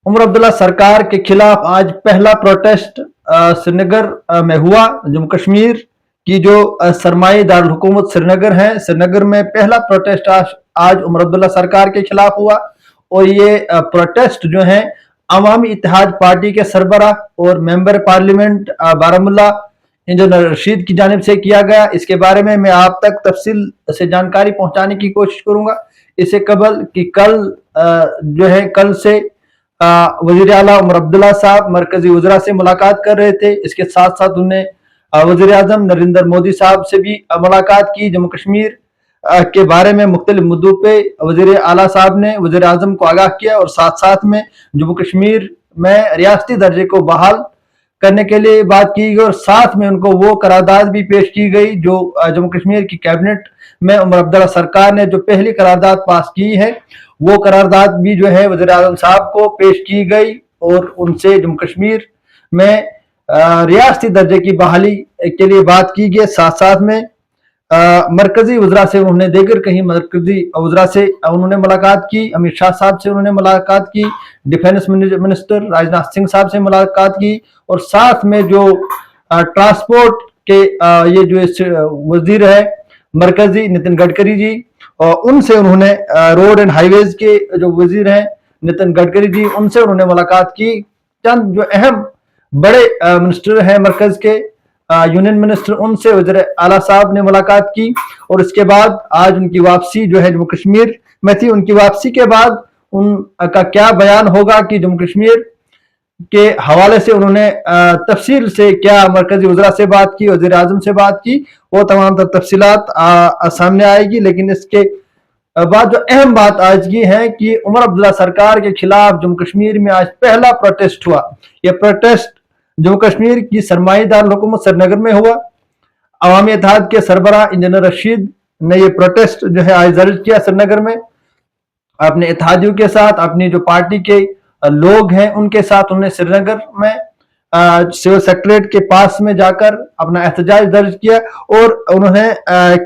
उमर अब्दुल्ला सरकार के खिलाफ आज पहला प्रोटेस्ट श्रीनगर में हुआ। जम्मू कश्मीर की जो सरमाई दारुल हुकूमत श्रीनगर है, श्रीनगर में पहला प्रोटेस्ट आज उमर अब्दुल्ला सरकार के खिलाफ हुआ। और ये प्रोटेस्ट जो है अवामी इत्तेहाद पार्टी के सरबराह और member parliament Baramulla engineer Rashid की जानिब से किया गया। इसके बारे में मैं आप तक तफसील से जानकारी पहुंचाने की कोशिश करूंगा। इससे कबल कि कल से वजीर आला उमर अब्दुल्ला साहब मरकजी वज़रा से मुलाकात कर रहे थे। इसके साथ साथ उन्हें वज़ीर आज़म नरेंद्र मोदी साहब से भी मुलाकात की। जम्मू कश्मीर के बारे में मुख्तलिफ मुद्दों पे वज़ीर आला साहब ने वज़ीर आज़म को आगाह किया और साथ साथ में जम्मू कश्मीर में रियासती दर्जे को बहाल करने के लिए बात की गई और साथ में उनको वो करारदाद भी पेश की गई जो जम्मू कश्मीर की कैबिनेट में उमर अब्दुल्ला सरकार ने जो पहली करारदाद पास की है, वो करारदाद भी जो है वज़ीर आज़म साहब को पेश की गई और उनसे जम्मू कश्मीर में रियासती दर्जे की बहाली के लिए बात की गई। साथ साथ में मरकजी वज़रा से उन्होंने देकर कहीं मरकजी वज़रा से उन्होंने मुलाकात की, अमित शाह साहब से उन्होंने मुलाकात की, डिफेंस मिनिस्टर राजनाथ सिंह साहब से मुलाकात की और साथ में जो ट्रांसपोर्ट के ये जो वजीर है मरकजी नितिन गडकरी जी, और उनसे उन्होंने रोड एंड हाईवेज के जो वजीर हैं नितिन गडकरी जी, उनसे उन्होंने मुलाकात की। चंद जो अहम बड़े मिनिस्टर हैं मरकज के यूनियन मिनिस्टर, उनसे वज़ीर आला साहब ने मुलाकात की और इसके बाद आज उनकी वापसी जो है जम्मू कश्मीर में थी। उनकी वापसी के बाद उनका क्या बयान होगा कि जम्मू कश्मीर के हवाले से उन्होंने तफसील से क्या मरकजी वज़रा से बात की, वज़ीर आज़म से बात की, वो तमाम तफसीलात सामने आएगी। लेकिन इसके बाद जो अहम बात आज की है कि उमर अब्दुल्ला सरकार के खिलाफ जम्मू कश्मीर में आज पहला प्रोटेस्ट हुआ। यह प्रोटेस्ट जम्मू कश्मीर की सरमाई दारुल हुकूमत श्रीनगर में हुआ। अवामी इत्तेहाद के सरबराह इंजीनियर रशीद ने यह प्रोटेस्ट जो है आज दर्ज किया श्रीनगर में अपने इत्तेहादियों के साथ, अपनी जो पार्टी के लोग हैं उनके साथ। उन्होंने श्रीनगर में सिविल सेक्रेटरीट के पास में जाकर अपना एहतजाज दर्ज किया और उन्होंने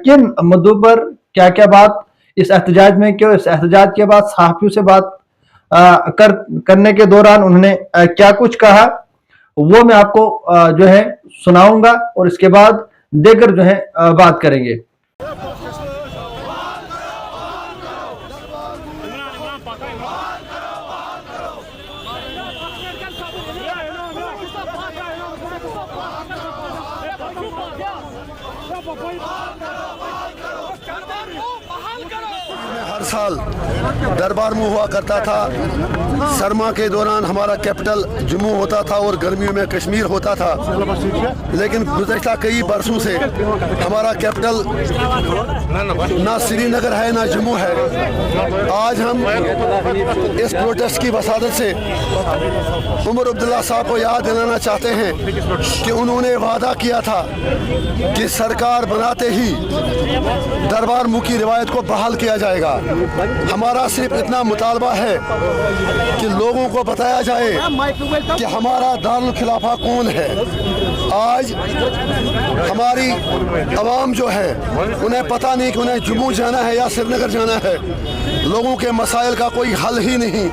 किन मुद्दों पर क्या क्या बात इस एहतजाज में किया, इस एहतजाज के बाद सहाफियों से बात करने के दौरान उन्होंने क्या कुछ कहा, वो मैं आपको जो है सुनाऊंगा और इसके बाद देकर जो है बात करेंगे। हर साल दरबार में हुआ करता था। सरमा के दौरान हमारा कैपिटल जम्मू होता था और गर्मियों में कश्मीर होता था, लेकिन गुज़श्ता कई बरसों से हमारा कैपिटल ना श्रीनगर है ना जम्मू है। आज हम इस प्रोटेस्ट की वसादत से उमर अब्दुल्ला साहब को याद दिलाना चाहते हैं कि उन्होंने वादा किया था कि सरकार बनाते ही दरबार मुँह की रिवायत को बहाल किया जाएगा। हमारा सिर्फ इतना मुतालबा है कि लोगों को बताया जाए कि हमारा दारुल खिलाफा कौन है। आज हमारी आवाम जो है उन्हें पता नहीं कि उन्हें जम्मू जाना है या श्रीनगर जाना है। लोगों के मसाइल का कोई हल ही नहीं।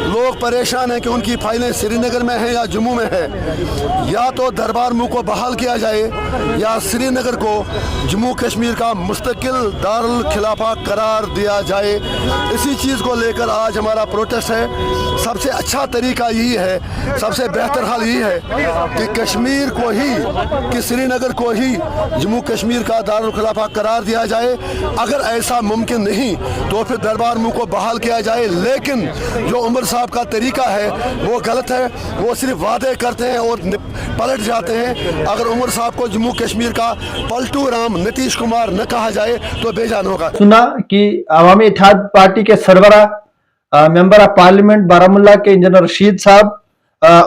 लोग परेशान हैं कि उनकी फाइलें श्रीनगर में हैं या जम्मू में है। या तो दरबार मुँह को बहाल किया जाए या श्रीनगर को जम्मू कश्मीर का मुस्तकिल दारुल खिलाफा करार दिया जाए। इसी चीज़ को लेकर आज हमारा प्रोटेस्ट है। सबसे अच्छा तरीका यही है, सबसे बेहतर हाल यही है कि कश्मीर को ही, कि श्रीनगर को ही जम्मू कश्मीर का दारुल खिलाफा करार दिया जाए। अगर ऐसा मुमकिन नहीं तो फिर दरबार मुँह को बहाल किया जाए। लेकिन जो उमर साहब का तरीका है वो गलत है। वो सिर्फ वादे करते हैं और पलट जाते हैं। अगर उमर साहब को जम्मू कश्मीर का पलटू राम नीतीश कुमार न कहा जाए तो बेजान होगा। सुना कि अवामी इत्तेहाद पार्टी के सरबराह मेंबर ऑफ पार्लियामेंट बारामुल्ला के इंजीनियर रशीद साहब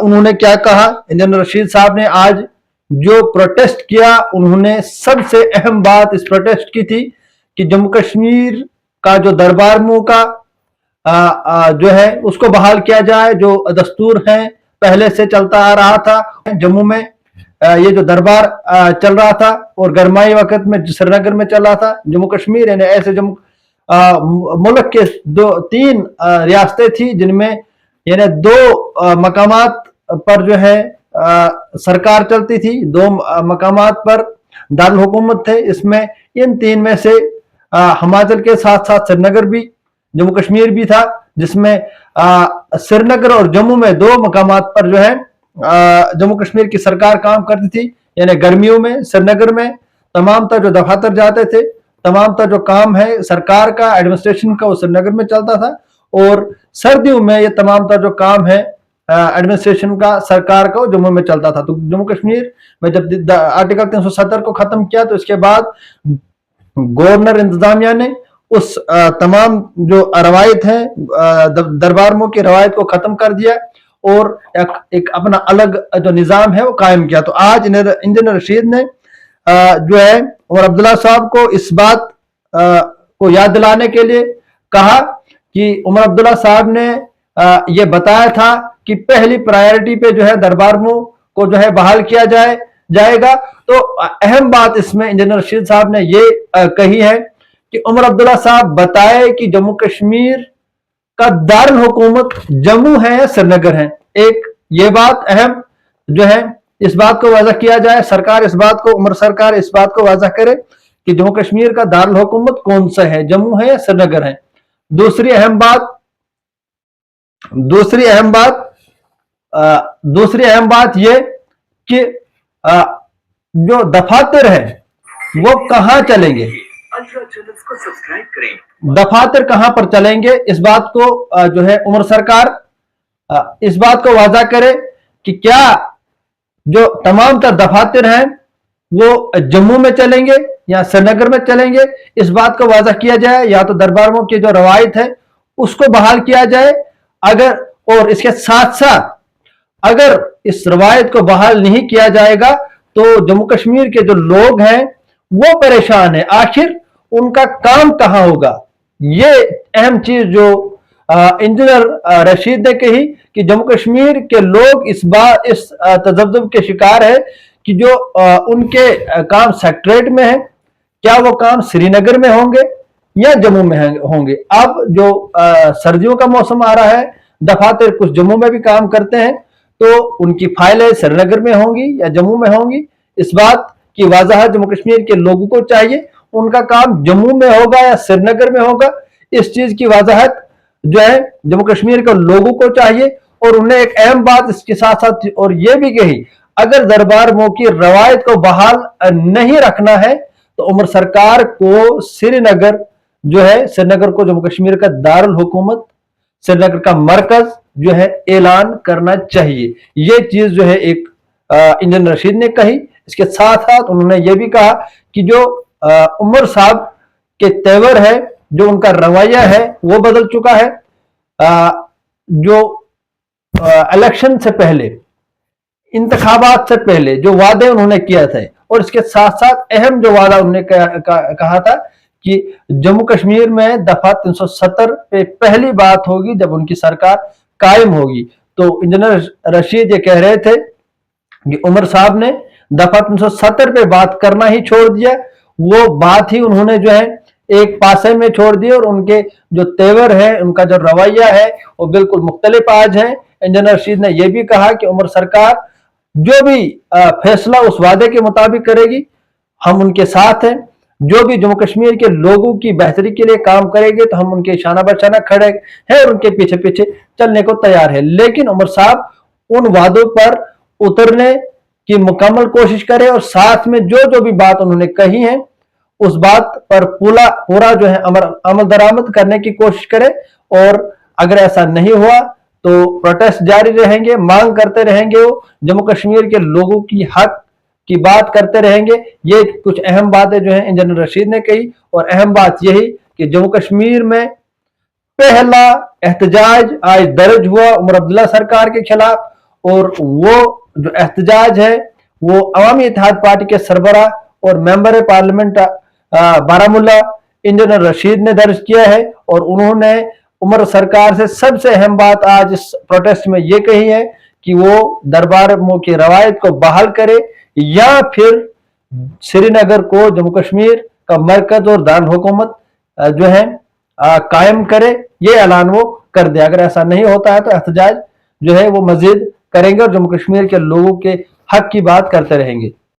उन्होंने क्या कहा। इंजीनियर रशीद साहब ने आज जो प्रोटेस्ट किया, उन्होंने सबसे अहम बात इस प्रोटेस्ट की थी कि जम्मू कश्मीर का जो दरबार मुँह का जो है उसको बहाल किया जाए। जो दस्तूर है पहले से चलता आ रहा था, जम्मू में ये जो दरबार चल रहा था और गरमाई वक्त में श्रीनगर में चल रहा था। जम्मू कश्मीर यानी ऐसे जम्मू मुल्क के तीन रियासतें थी जिनमें यानी दो मकामात पर जो है सरकार चलती थी, दो मकामात पर दारुल हुकूमत थे। इसमें इन तीन में से हिमाचल के साथ साथ श्रीनगर भी, जम्मू कश्मीर भी था, जिसमें श्रीनगर और जम्मू में दो मकामात पर जो है जम्मू कश्मीर की सरकार काम करती थी। यानी गर्मियों में श्रीनगर में तमाम तर जो दफातर जाते थे, तमाम तर जो काम है सरकार का, एडमिनिस्ट्रेशन का, वो श्रीनगर में चलता था, और सर्दियों में ये तमाम तर जो काम है एडमिनिस्ट्रेशन का, सरकार का, जम्मू में चलता था। तो जम्मू कश्मीर में जब आर्टिकल 370 को खत्म किया तो इसके बाद गवर्नर इंतजामिया ने उस तमाम जो रवायत है दरबार की रवायत को खत्म कर दिया और एक अपना अलग जो निज़ाम है वो कायम किया। तो आज इंजीनियर रशीद ने जो है उमर अब्दुल्ला साहब को इस बात को याद दिलाने के लिए कहा कि उमर अब्दुल्ला साहब ने ये बताया था कि पहली प्रायोरिटी पे जो है दरबार को जो है बहाल किया जाएगा। तो अहम बात इसमें इंजीनियर रशीद साहब ने ये कही है कि उमर अब्दुल्ला साहब बताए कि जम्मू कश्मीर का दारुल हुकूमत जम्मू है या श्रीनगर है। एक ये बात अहम जो है, इस बात को वाज़ा किया जाए, सरकार इस बात को, उमर सरकार इस बात को वाज़ा करे कि जम्मू कश्मीर का दारुल हुकूमत कौन सा है, जम्मू है या श्रीनगर है। दूसरी अहम बात ये कि जो दफातर है वो कहां चलेंगे, दफातर कहां पर चलेंगे, इस बात को जो है उमर सरकार इस बात को वाज़ा करे कि क्या जो तमाम तर दफातर हैं वो जम्मू में चलेंगे या श्रीनगर में चलेंगे। इस बात को वाज़ा किया जाए, या तो दरबारों की जो रवायत है उसको बहाल किया जाए, अगर और इसके साथ साथ अगर इस रवायत को बहाल नहीं किया जाएगा तो जम्मू कश्मीर के जो लोग हैं वो परेशान है, आखिर उनका काम कहां होगा। ये अहम चीज जो इंजीनियर रशीद ने कही कि जम्मू कश्मीर के लोग इस तजब्जुब के शिकार है कि जो उनके काम सेक्रेटरीट में है, क्या वो काम श्रीनगर में होंगे या जम्मू में होंगे। अब जो सर्दियों का मौसम आ रहा है, दफातर कुछ जम्मू में भी काम करते हैं, तो उनकी फाइलें श्रीनगर में होंगी या जम्मू में होंगी। इस बात की वजाहत जम्मू कश्मीर के लोगों को चाहिए, उनका काम जम्मू में होगा या श्रीनगर में होगा, इस चीज की वजाहत जो है जम्मू कश्मीर के लोगों को चाहिए। और उन्हें एक अहम बात इसके साथ साथ और ये भी कही, अगर दरबार की रवायत को बहाल नहीं रखना है तो उमर सरकार को श्रीनगर जो है, श्रीनगर को जम्मू कश्मीर का दारुल हुकूमत, श्रीनगर का मरकज जो है ऐलान करना चाहिए। ये चीज जो है एक इंजीनियर रशीद ने कही। इसके साथ साथ उन्होंने ये भी कहा कि जो उमर साहब के तेवर है, जो उनका रवैया है वो बदल चुका है। जो इलेक्शन से पहले, इंतखाबात से पहले जो वादे उन्होंने किया थे, और इसके साथ साथ अहम जो वादा उन्होंने कहा था कि जम्मू कश्मीर में दफा 370 पे पहली बात होगी जब उनकी सरकार कायम होगी। तो इंजीनियर रशीद ये कह रहे थे कि उमर साहब ने दफा 370 पे बात करना ही छोड़ दिया, वो बात ही उन्होंने जो है एक पासे में छोड़ दी, और उनके जो तेवर है, उनका जो रवैया है वो बिल्कुल मुख्तलिफ आज है। इंजीनियर रशीद ने यह भी कहा कि उमर सरकार जो भी फैसला उस वादे के मुताबिक करेगी, हम उनके साथ हैं। जो भी जम्मू कश्मीर के लोगों की बेहतरी के लिए काम करेंगे तो हम उनके शाना बशाना खड़े हैं और उनके पीछे पीछे चलने को तैयार है। लेकिन उमर साहब उन वादों पर उतरने की मुकम्मल कोशिश करें, और साथ में जो भी बात उन्होंने कही है उस बात पर पूरा जो है अमल दरामद करने की कोशिश करे। और अगर ऐसा नहीं हुआ तो प्रोटेस्ट जारी रहेंगे, मांग करते रहेंगे, वो जम्मू कश्मीर के लोगों की हक की बात करते रहेंगे। ये कुछ अहम बातें जो है इंजीनियर रशीद ने कही, और अहम बात यही कि जम्मू कश्मीर में पहला एहतजाज आज दर्ज हुआ उमर अब्दुल्ला सरकार के खिलाफ, और वो जो एहतजाज है वो अवामी इत्तेहाद पार्टी के सरबराह और member parliament Baramulla engineer Rashid ने दर्ज किया है। और उन्होंने उमर सरकार से सबसे अहम बात आज इस प्रोटेस्ट में ये कही है कि वो दरबारों की रवायत को बहाल करे, या फिर श्रीनगर को जम्मू कश्मीर का मरकज और दारुल हुकूमत जो है कायम करे, ये ऐलान वो कर दे। अगर ऐसा नहीं होता है तो एहतजाज जो है वो मजीद करेंगे और जम्मू कश्मीर के लोगों के हक की बात करते रहेंगे।